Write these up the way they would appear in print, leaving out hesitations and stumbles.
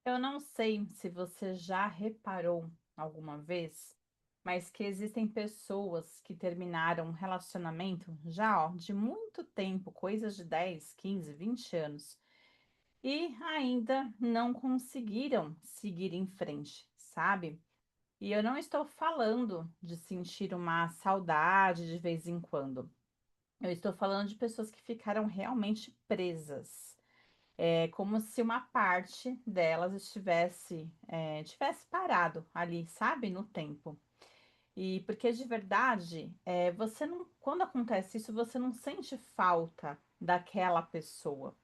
Eu não sei se você já reparou alguma vez, mas que existem pessoas que terminaram um relacionamento já, ó, de muito tempo, coisas de 10, 15, 20 anos, e ainda não conseguiram seguir em frente, sabe? E eu não estou falando de sentir uma saudade de vez em quando. Eu estou falando de pessoas que ficaram realmente presas. É como se uma parte delas tivesse parado ali, sabe, no tempo. E porque de verdade, você não, quando acontece isso, você não sente falta daquela pessoa.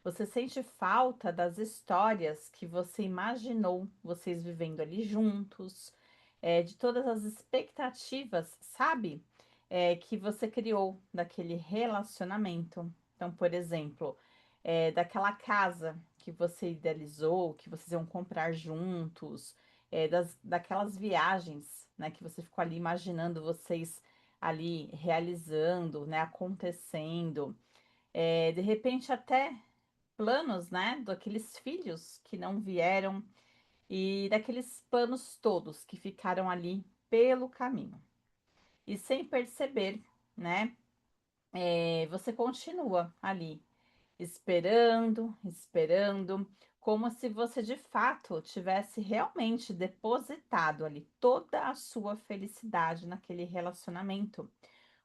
Você sente falta das histórias que você imaginou vocês vivendo ali juntos, de todas as expectativas, sabe? Que você criou daquele relacionamento. Então, por exemplo, daquela casa que você idealizou, que vocês iam comprar juntos, daquelas viagens, né, que você ficou ali imaginando vocês ali realizando, né, acontecendo. De repente até planos, né, daqueles filhos que não vieram e daqueles planos todos que ficaram ali pelo caminho. E sem perceber, né, você continua ali, esperando, esperando, como se você de fato tivesse realmente depositado ali toda a sua felicidade naquele relacionamento,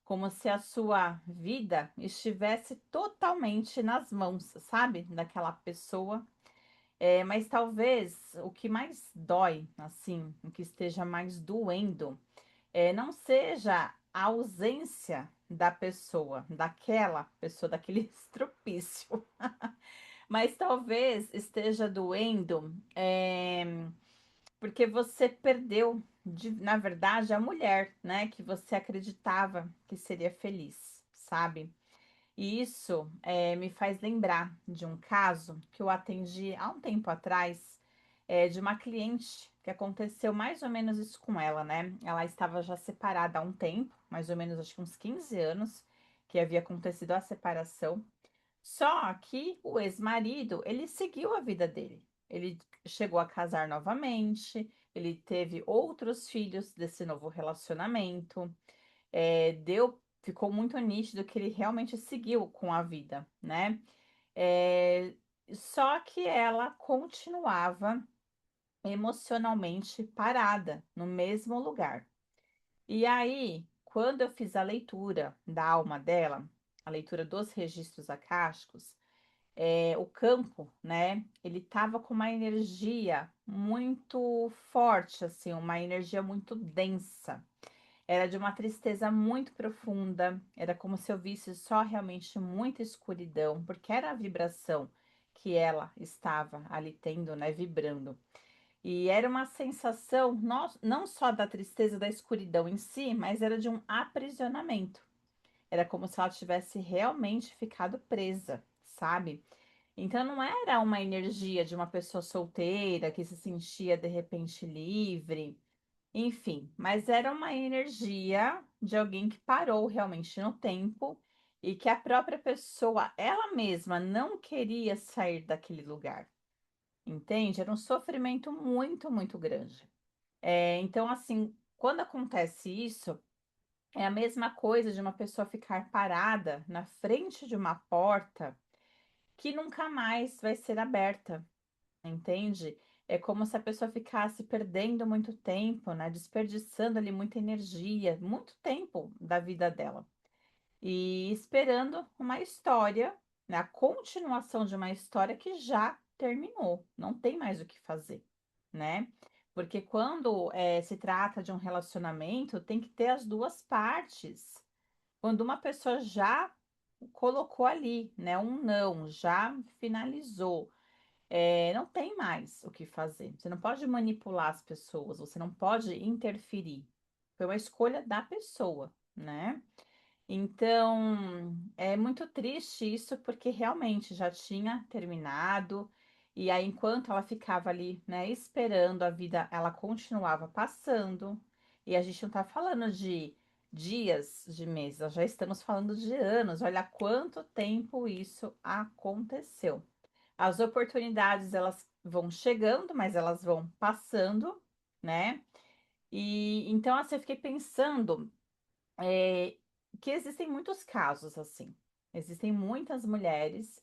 como se a sua vida estivesse totalmente nas mãos, sabe, daquela pessoa. Mas talvez o que mais dói, assim, o que esteja mais doendo, não seja a ausência da pessoa, daquela pessoa, daquele estrupício, mas talvez esteja doendo, porque você perdeu, na verdade, a mulher, né, que você acreditava que seria feliz, sabe? E isso me faz lembrar de um caso que eu atendi há um tempo atrás, de uma cliente que aconteceu mais ou menos isso com ela, né? Ela estava já separada há um tempo, mais ou menos acho que uns 15 anos, que havia acontecido a separação. Só que o ex-marido, ele seguiu a vida dele. Ele chegou a casar novamente, ele teve outros filhos desse novo relacionamento, ficou muito nítido que ele realmente seguiu com a vida, né? É, só que ela continuava emocionalmente parada no mesmo lugar. E aí, quando eu fiz a leitura da alma dela, a leitura dos registros acásticos, o campo, né? Ele tava com uma energia muito forte, assim, uma energia muito densa. Era de uma tristeza muito profunda, era como se eu visse só realmente muita escuridão, porque era a vibração que ela estava ali tendo, né, vibrando. E era uma sensação não só da tristeza, da escuridão em si, mas era de um aprisionamento. Era como se ela tivesse realmente ficado presa, sabe? Então não era uma energia de uma pessoa solteira que se sentia de repente livre, enfim, mas era uma energia de alguém que parou realmente no tempo e que a própria pessoa, ela mesma, não queria sair daquele lugar, entende? Era um sofrimento muito, muito grande. Então, assim, quando acontece isso, é a mesma coisa de uma pessoa ficar parada na frente de uma porta que nunca mais vai ser aberta, entende? É como se a pessoa ficasse perdendo muito tempo, né? Desperdiçando ali muita energia, muito tempo da vida dela. E esperando uma história, né? A continuação de uma história que já terminou, não tem mais o que fazer, né? Porque quando se trata de um relacionamento, tem que ter as duas partes. Quando uma pessoa já colocou ali, né, um não, já finalizou, não tem mais o que fazer. Você não pode manipular as pessoas, você não pode interferir. Foi uma escolha da pessoa, né? Então, é muito triste isso, porque realmente já tinha terminado, e aí, enquanto ela ficava ali, né, esperando a vida, ela continuava passando, e a gente não tá falando de dias, de meses, nós já estamos falando de anos. Olha quanto tempo isso aconteceu. As oportunidades elas vão chegando, mas elas vão passando, né? E então assim, eu fiquei pensando que existem muitos casos assim. Existem muitas mulheres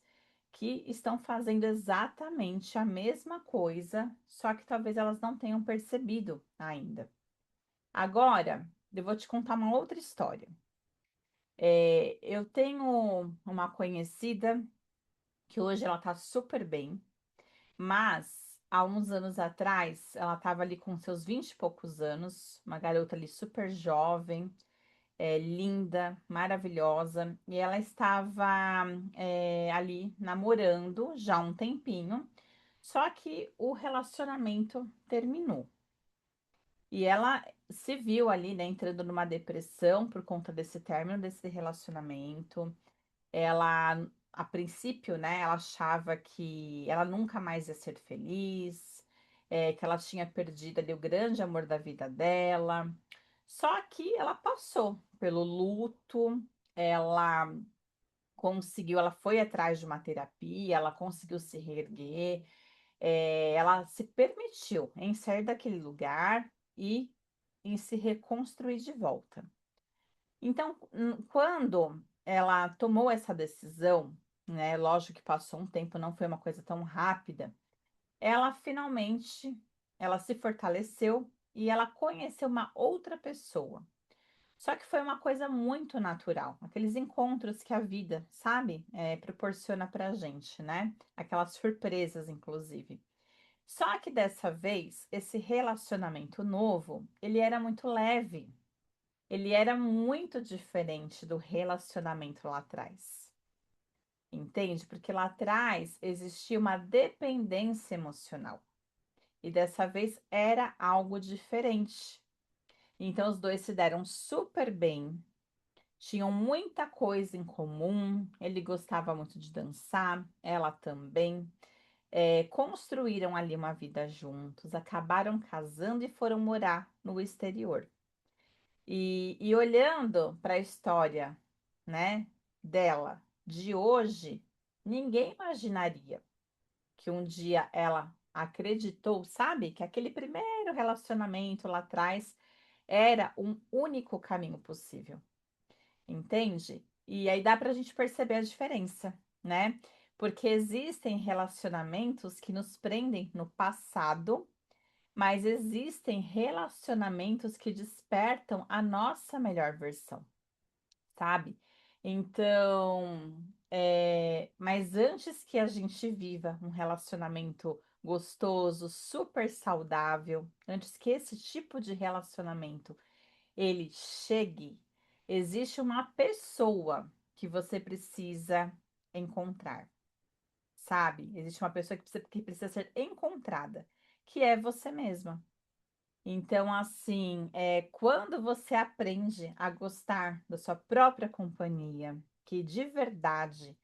que estão fazendo exatamente a mesma coisa, só que talvez elas não tenham percebido ainda. Agora, eu vou te contar uma outra história. Eu tenho uma conhecida que hoje ela tá super bem, mas há uns anos atrás ela estava ali com seus 20 e poucos anos, uma garota ali super jovem, linda, maravilhosa, e ela estava ali namorando já há um tempinho, só que o relacionamento terminou. E ela se viu ali, né, entrando numa depressão por conta desse término desse relacionamento. Ela, a princípio, né, ela achava que ela nunca mais ia ser feliz, que ela tinha perdido ali o grande amor da vida dela. Só que ela passou pelo luto, ela ela foi atrás de uma terapia, ela conseguiu se reerguer, ela se permitiu em sair daquele lugar e em se reconstruir de volta. Então, quando ela tomou essa decisão, né, lógico que passou um tempo, não foi uma coisa tão rápida, ela finalmente, ela se fortaleceu e ela conheceu uma outra pessoa. Só que foi uma coisa muito natural, aqueles encontros que a vida, sabe, proporciona pra gente, né? Aquelas surpresas, inclusive. Só que dessa vez, esse relacionamento novo, ele era muito leve, ele era muito diferente do relacionamento lá atrás. Entende? Porque lá atrás existia uma dependência emocional. E dessa vez era algo diferente. Então os dois se deram super bem, tinham muita coisa em comum. Ele gostava muito de dançar, ela também. Construíram ali uma vida juntos, acabaram casando e foram morar no exterior. E olhando para a história, né, dela de hoje, ninguém imaginaria que um dia ela acreditou, sabe, que aquele primeiro relacionamento lá atrás era um único caminho possível, entende? E aí dá para a gente perceber a diferença, né? Porque existem relacionamentos que nos prendem no passado, mas existem relacionamentos que despertam a nossa melhor versão, sabe? Então, mas antes que a gente viva um relacionamento gostoso, super saudável, antes que esse tipo de relacionamento ele chegue, existe uma pessoa que você precisa encontrar, sabe? Existe uma pessoa que precisa ser encontrada, que é você mesma. Então, assim, quando você aprende a gostar da sua própria companhia, que de verdade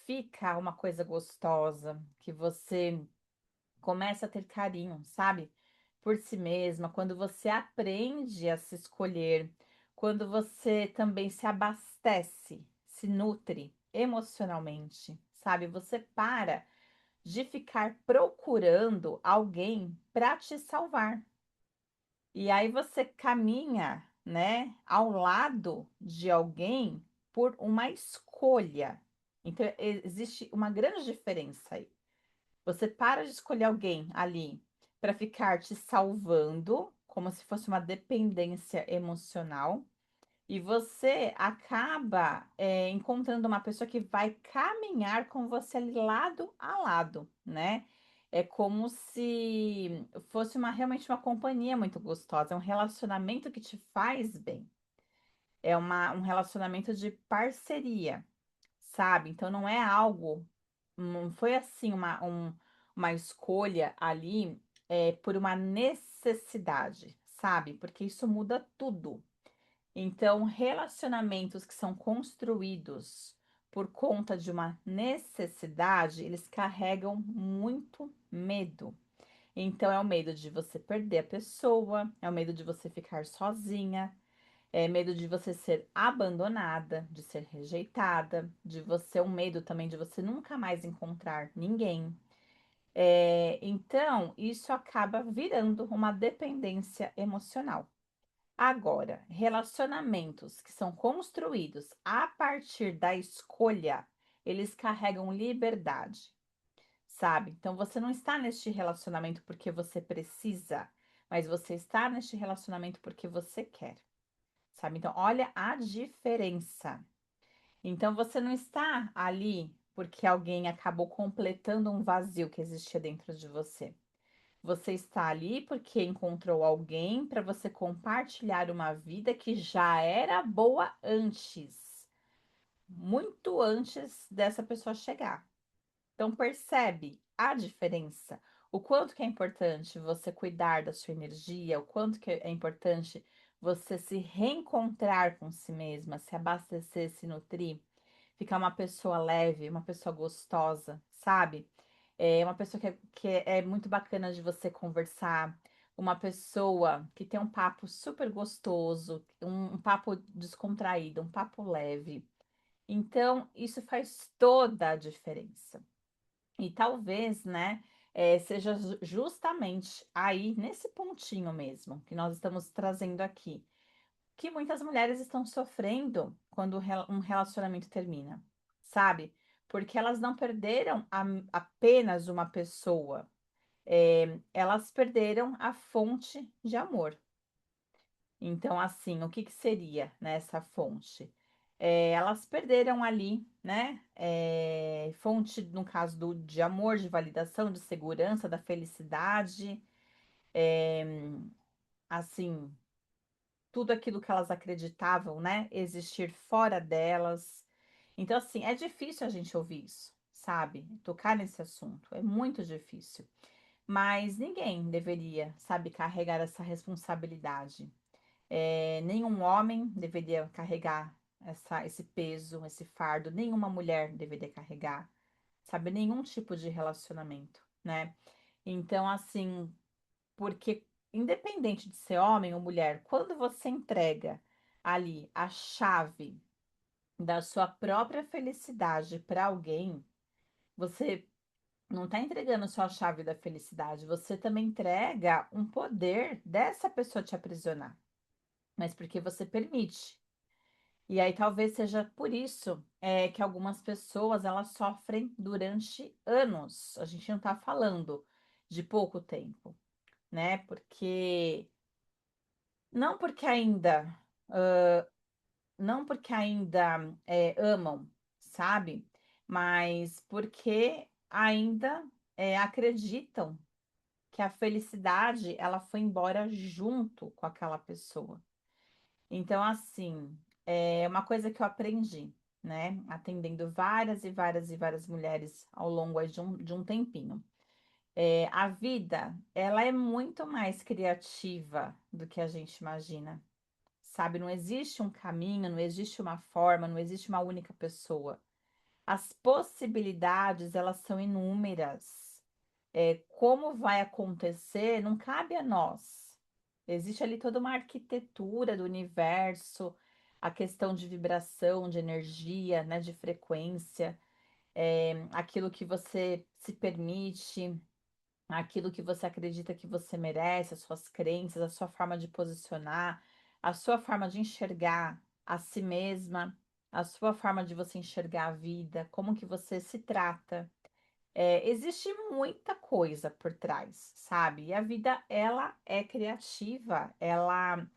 fica uma coisa gostosa, que você começa a ter carinho, sabe? Por si mesma, quando você aprende a se escolher, quando você também se abastece, se nutre emocionalmente, sabe? Você para de ficar procurando alguém para te salvar. E aí você caminha, né, ao lado de alguém por uma escolha. Então, existe uma grande diferença aí. Você para de escolher alguém ali para ficar te salvando, como se fosse uma dependência emocional, e você acaba, encontrando uma pessoa que vai caminhar com você ali lado a lado, né? É como se fosse realmente uma companhia muito gostosa, é um relacionamento que te faz bem. É um relacionamento de parceria, sabe? Então não é algo, não foi assim uma escolha ali por uma necessidade, sabe? Porque isso muda tudo. Então, relacionamentos que são construídos por conta de uma necessidade, eles carregam muito medo. Então, é o medo de você perder a pessoa, é o medo de você ficar sozinha, É medo de você ser abandonada, de ser rejeitada, de você, um medo também de você nunca mais encontrar ninguém. Então, isso acaba virando uma dependência emocional. Agora, relacionamentos que são construídos a partir da escolha, eles carregam liberdade, sabe? Então, você não está neste relacionamento porque você precisa, mas você está neste relacionamento porque você quer, sabe? Então, olha a diferença. Então, você não está ali porque alguém acabou completando um vazio que existia dentro de você. Você está ali porque encontrou alguém para você compartilhar uma vida que já era boa antes, muito antes dessa pessoa chegar. Então percebe a diferença, o quanto que é importante você cuidar da sua energia, o quanto que é importante você se reencontrar com si mesma, se abastecer, se nutrir, ficar uma pessoa leve, uma pessoa gostosa, sabe? É uma pessoa que é muito bacana de você conversar, uma pessoa que tem um papo super gostoso, um papo descontraído, um papo leve. Então, isso faz toda a diferença. E talvez, né, seja justamente aí, nesse pontinho mesmo, que nós estamos trazendo aqui, que muitas mulheres estão sofrendo quando um relacionamento termina, sabe? Porque elas não perderam apenas uma pessoa, elas perderam a fonte de amor. Então, assim, o que que seria nessa fonte? Elas perderam ali, né? Fonte, no caso de amor, de validação, de segurança, da felicidade, é, assim, tudo aquilo que elas acreditavam, né? Existir fora delas. Então, assim, é difícil a gente ouvir isso, sabe? Tocar nesse assunto, é muito difícil. Mas ninguém deveria, sabe, carregar essa responsabilidade. Nenhum homem deveria carregar esse peso, esse fardo, nenhuma mulher deveria carregar, sabe, nenhum tipo de relacionamento, né? Então, assim, porque independente de ser homem ou mulher, quando você entrega ali a chave da sua própria felicidade para alguém, você não está entregando só a chave da felicidade, você também entrega um poder dessa pessoa te aprisionar, mas porque você permite. E aí talvez seja por isso que algumas pessoas elas sofrem durante anos. A gente não está falando de pouco tempo, né? Não porque ainda não porque ainda amam, sabe? Mas porque ainda acreditam que a felicidade ela foi embora junto com aquela pessoa. Então, assim, é uma coisa que eu aprendi, né? Atendendo várias e várias e várias mulheres ao longo aí de um tempinho. A vida, ela é muito mais criativa do que a gente imagina, sabe? Não existe um caminho, não existe uma forma, não existe uma única pessoa. As possibilidades, elas são inúmeras. Como vai acontecer, não cabe a nós. Existe ali toda uma arquitetura do universo, a questão de vibração, de energia, né, de frequência, aquilo que você se permite, aquilo que você acredita que você merece, as suas crenças, a sua forma de posicionar, a sua forma de enxergar a si mesma, a sua forma de você enxergar a vida, como que você se trata. Existe muita coisa por trás, sabe? E a vida, ela é criativa, ela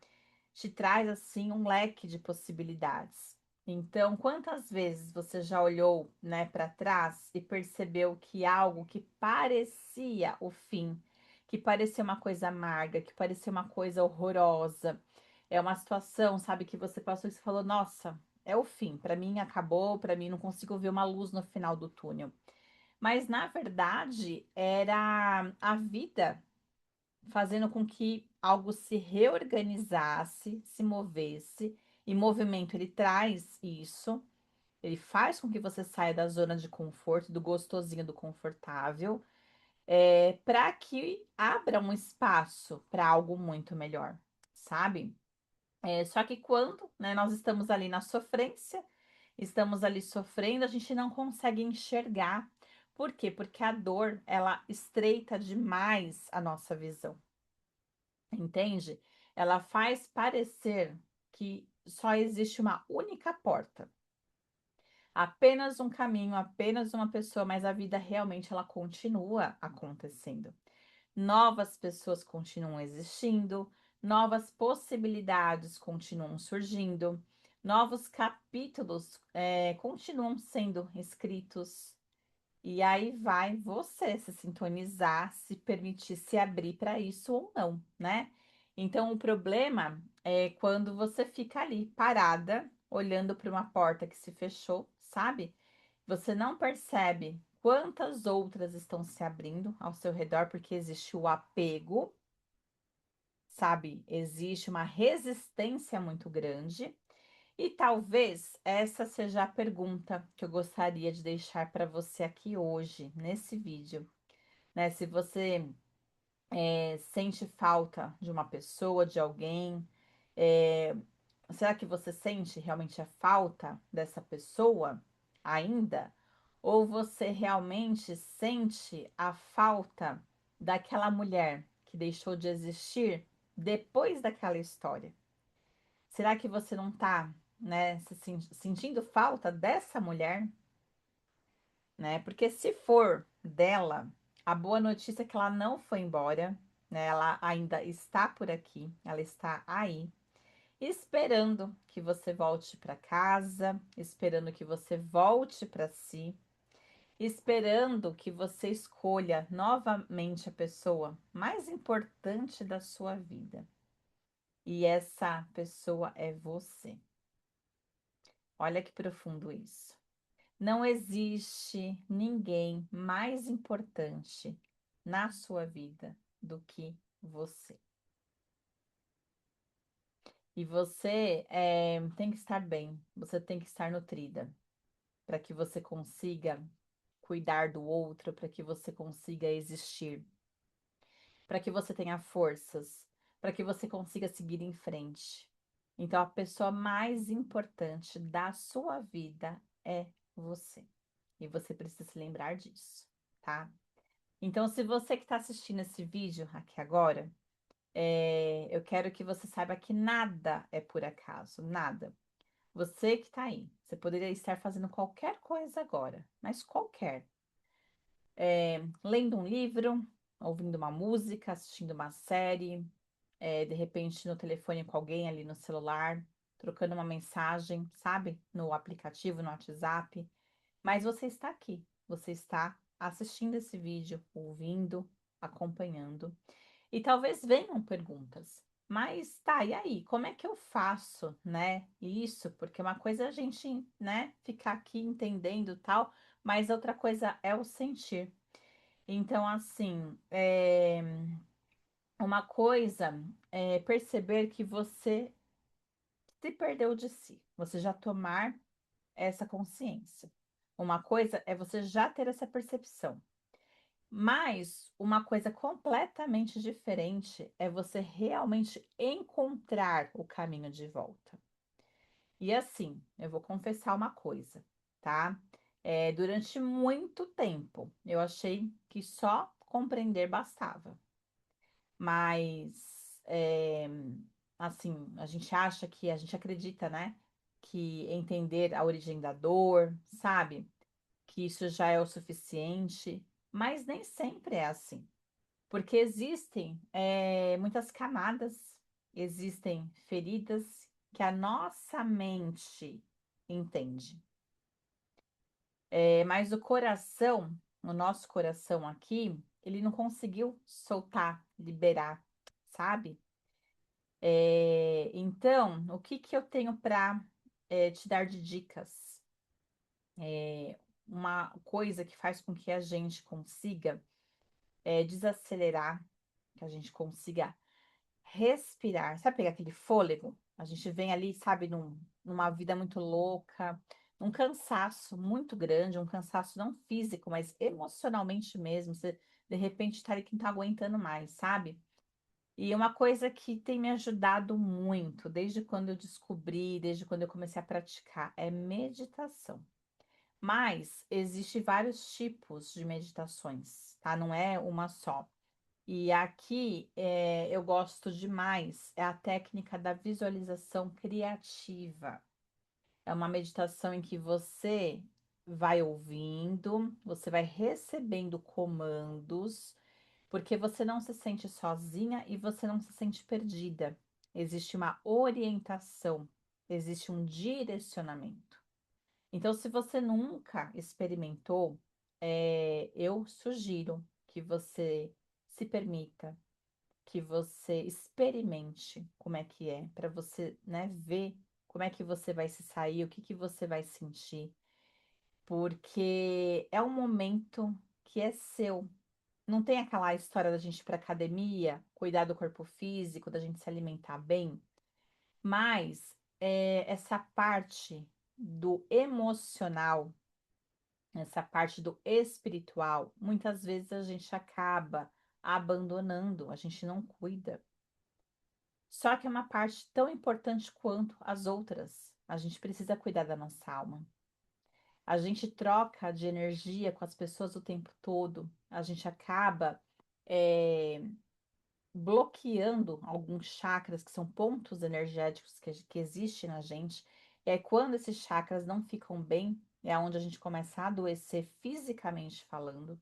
te traz assim um leque de possibilidades. Então, quantas vezes você já olhou, né, para trás e percebeu que algo que parecia o fim, que parecia uma coisa amarga, que parecia uma coisa horrorosa, é uma situação, sabe, que você passou e você falou, nossa, é o fim, para mim acabou, para mim não consigo ver uma luz no final do túnel. Mas na verdade era a vida fazendo com que algo se reorganizasse, se movesse, e movimento ele traz isso, ele faz com que você saia da zona de conforto, do gostosinho, do confortável, para que abra um espaço para algo muito melhor, sabe? Só que quando, né, nós estamos ali na sofrência, estamos ali sofrendo, a gente não consegue enxergar. Por quê? Porque a dor, ela estreita demais a nossa visão, entende? Ela faz parecer que só existe uma única porta, apenas um caminho, apenas uma pessoa, mas a vida realmente ela continua acontecendo. Novas pessoas continuam existindo, novas possibilidades continuam surgindo, novos capítulos continuam sendo escritos. E aí vai você se sintonizar, se permitir se abrir para isso ou não, né? Então, o problema é quando você fica ali parada, olhando para uma porta que se fechou, sabe? Você não percebe quantas outras estão se abrindo ao seu redor, porque existe o apego, sabe? Existe uma resistência muito grande. E talvez essa seja a pergunta que eu gostaria de deixar para você aqui hoje, nesse vídeo, né? Se você sente falta de uma pessoa, de alguém, é, será que você sente realmente a falta dessa pessoa ainda? Ou você realmente sente a falta daquela mulher que deixou de existir depois daquela história? Será que você não tá, né, sentindo falta dessa mulher, né? Porque se for dela, a boa notícia é que ela não foi embora, né? Ela ainda está por aqui, ela está aí, esperando que você volte para casa, esperando que você volte para si, esperando que você escolha novamente a pessoa mais importante da sua vida. E essa pessoa é você. Olha que profundo isso. Não existe ninguém mais importante na sua vida do que você. E você tem que estar bem, você tem que estar nutrida, para que você consiga cuidar do outro, para que você consiga existir, para que você tenha forças, para que você consiga seguir em frente. Então, a pessoa mais importante da sua vida é você. E você precisa se lembrar disso, tá? Então, se você que está assistindo esse vídeo aqui agora, eu quero que você saiba que nada é por acaso, nada. Você que está aí, você poderia estar fazendo qualquer coisa agora, mas qualquer. Lendo um livro, ouvindo uma música, assistindo uma série, de repente no telefone com alguém ali no celular, trocando uma mensagem, sabe? No aplicativo, no WhatsApp. Mas você está aqui, você está assistindo esse vídeo, ouvindo, acompanhando. E talvez venham perguntas. Mas tá, e aí, como é que eu faço, né? Isso, porque uma coisa é a gente, né, ficar aqui entendendo tal, mas outra coisa é o sentir. Então, assim, uma coisa é perceber que você se perdeu de si, você já tomar essa consciência. Uma coisa é você já ter essa percepção. Mas uma coisa completamente diferente é você realmente encontrar o caminho de volta. E assim, eu vou confessar uma coisa, tá? Durante muito tempo, eu achei que só compreender bastava. Mas, assim, a gente acha que, a gente acredita, né? Que entender a origem da dor, sabe? Que isso já é o suficiente, mas nem sempre é assim, porque existem muitas camadas, existem feridas que a nossa mente entende. Mas o coração, o nosso coração aqui, ele não conseguiu soltar, liberar, sabe? Então, o que que eu tenho para te dar de dicas? Uma coisa que faz com que a gente consiga desacelerar, que a gente consiga respirar. Sabe pegar aquele fôlego? A gente vem ali, sabe, numa vida muito louca, um cansaço muito grande, um cansaço não físico, mas emocionalmente mesmo. Você, de repente, tá ali que não tá aguentando mais, sabe? E uma coisa que tem me ajudado muito, desde quando eu descobri, desde quando eu comecei a praticar, é meditação. Mas existe vários tipos de meditações, tá? Não é uma só. E aqui eu gosto demais, é a técnica da visualização criativa. É uma meditação em que você vai ouvindo, você vai recebendo comandos, porque você não se sente sozinha e você não se sente perdida. Existe uma orientação, existe um direcionamento. Então, se você nunca experimentou, eu sugiro que você se permita, que você experimente como é, para você, né, ver como é que você vai se sair, o que que você vai sentir, porque é um momento que é seu. Não tem aquela história da gente ir para academia, cuidar do corpo físico, da gente se alimentar bem, mas essa parte do emocional, essa parte do espiritual, muitas vezes a gente acaba abandonando, a gente não cuida. Só que é uma parte tão importante quanto as outras. A gente precisa cuidar da nossa alma. A gente troca de energia com as pessoas o tempo todo. A gente acaba eh, bloqueando alguns chakras, que são pontos energéticos que existem na gente. E aí, quando esses chakras não ficam bem, é onde a gente começa a adoecer fisicamente falando.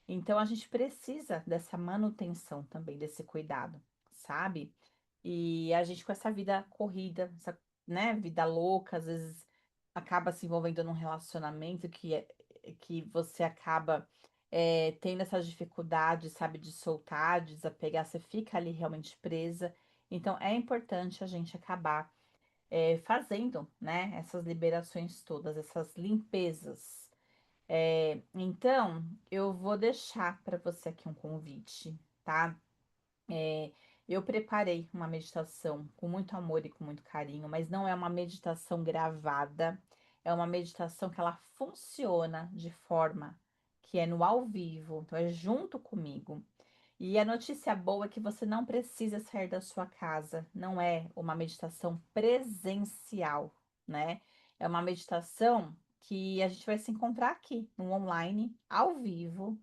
Então, a gente precisa dessa manutenção também, desse cuidado, sabe? E a gente com essa vida corrida, essa, né, vida louca, às vezes acaba se envolvendo num relacionamento que você acaba tendo essas dificuldades, sabe, de soltar, de desapegar, você fica ali realmente presa. Então é importante a gente acabar fazendo, né, essas liberações todas, essas limpezas. Então, eu vou deixar para você aqui um convite, tá? É, eu preparei uma meditação com muito amor e com muito carinho, mas não é uma meditação gravada, é uma meditação que ela funciona de forma que é no ao vivo, então é junto comigo. E a notícia boa é que você não precisa sair da sua casa, não é uma meditação presencial, né? É uma meditação que a gente vai se encontrar aqui no online, ao vivo,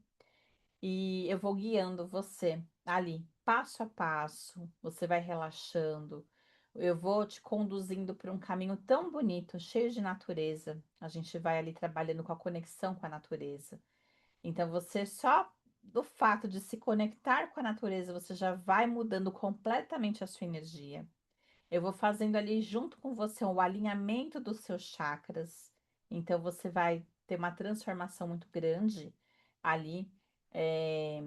e eu vou guiando você ali, passo a passo, você vai relaxando. Eu vou te conduzindo por um caminho tão bonito, cheio de natureza. A gente vai ali trabalhando com a conexão com a natureza. Então, você só do fato de se conectar com a natureza, você já vai mudando completamente a sua energia. Eu vou fazendo ali junto com você o alinhamento dos seus chakras. Então, você vai ter uma transformação muito grande ali, eh,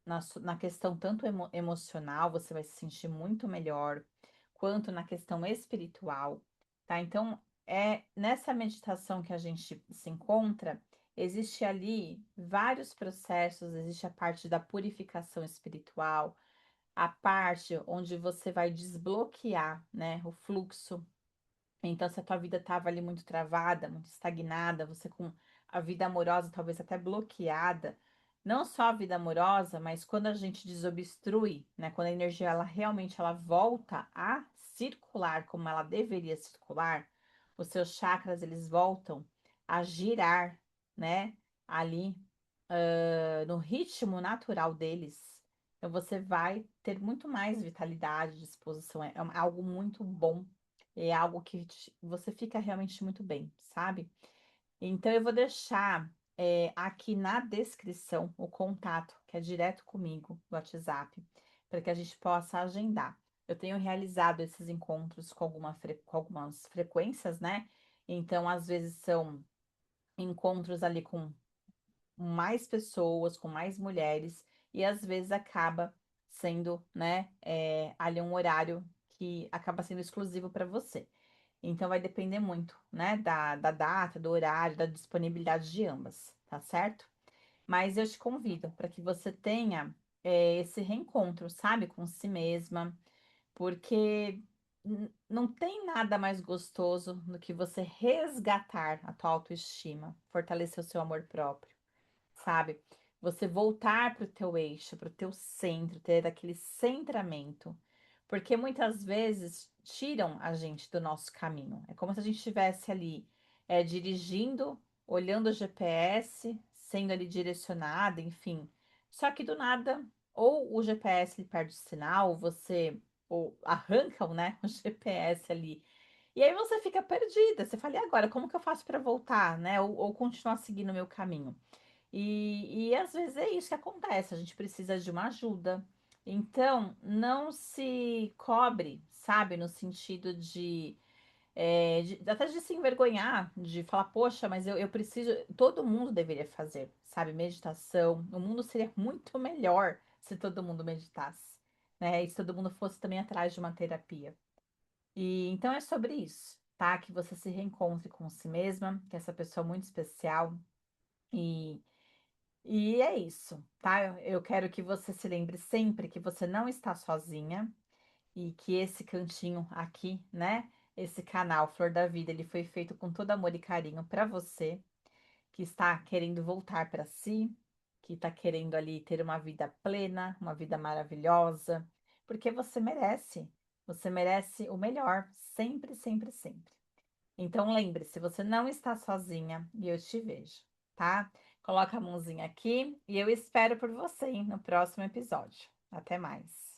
na questão tanto emocional, você vai se sentir muito melhor, quanto na questão espiritual, tá? Então, é nessa meditação que a gente se encontra, existe ali vários processos, existe a parte da purificação espiritual, a parte onde você vai desbloquear, né, o fluxo. Então, se a tua vida estava ali muito travada, muito estagnada, você com a vida amorosa talvez até bloqueada, não só a vida amorosa, mas quando a gente desobstrui, né, quando a energia ela realmente ela volta a circular como ela deveria circular, os seus chakras eles voltam a girar, né, ali no ritmo natural deles. Então você vai ter muito mais vitalidade, disposição. É algo muito bom. É algo que você fica realmente muito bem, sabe? Então eu vou deixar aqui na descrição o contato, que é direto comigo, do WhatsApp, para que a gente possa agendar. Eu tenho realizado esses encontros com com algumas frequências, né? Então, às vezes são encontros ali com mais pessoas, com mais mulheres, e às vezes acaba sendo, né, ali um horário que acaba sendo exclusivo para você. Então vai depender muito, né, da data, do horário, da disponibilidade de ambas, tá certo? Mas eu te convido para que você tenha esse reencontro, sabe, com si mesma, porque não tem nada mais gostoso do que você resgatar a tua autoestima, fortalecer o seu amor próprio, sabe? você voltar para o teu eixo, para o teu centro, ter aquele centramento, porque muitas vezes tiram a gente do nosso caminho. É como se a gente estivesse ali dirigindo, olhando o GPS, sendo ali direcionada, enfim. Só que do nada, ou o GPS ele perde o sinal, você ou arrancam, né, o GPS ali. E aí você fica perdida. Você fala, e agora, como que eu faço para voltar, né? Ou continuar seguindo o meu caminho? E às vezes é isso que acontece, a gente precisa de uma ajuda. Então, não se cobre, sabe, no sentido até de se envergonhar, de falar, poxa, mas eu preciso, todo mundo deveria fazer, sabe, meditação. O mundo seria muito melhor se todo mundo meditasse, né? E se todo mundo fosse também atrás de uma terapia. E então é sobre isso, tá? Que você se reencontre com si mesma, que essa pessoa é muito especial. E e é isso, tá? Eu quero que você se lembre sempre que você não está sozinha e que esse cantinho aqui, né? Esse canal Flor da Vida, ele foi feito com todo amor e carinho para você que está querendo voltar para si, que está querendo ali ter uma vida plena, uma vida maravilhosa, porque você merece. Você merece o melhor, sempre, sempre, sempre. Então lembre-se, você não está sozinha e eu te vejo, tá? Coloca a mãozinha aqui e eu espero por você, hein, no próximo episódio. Até mais.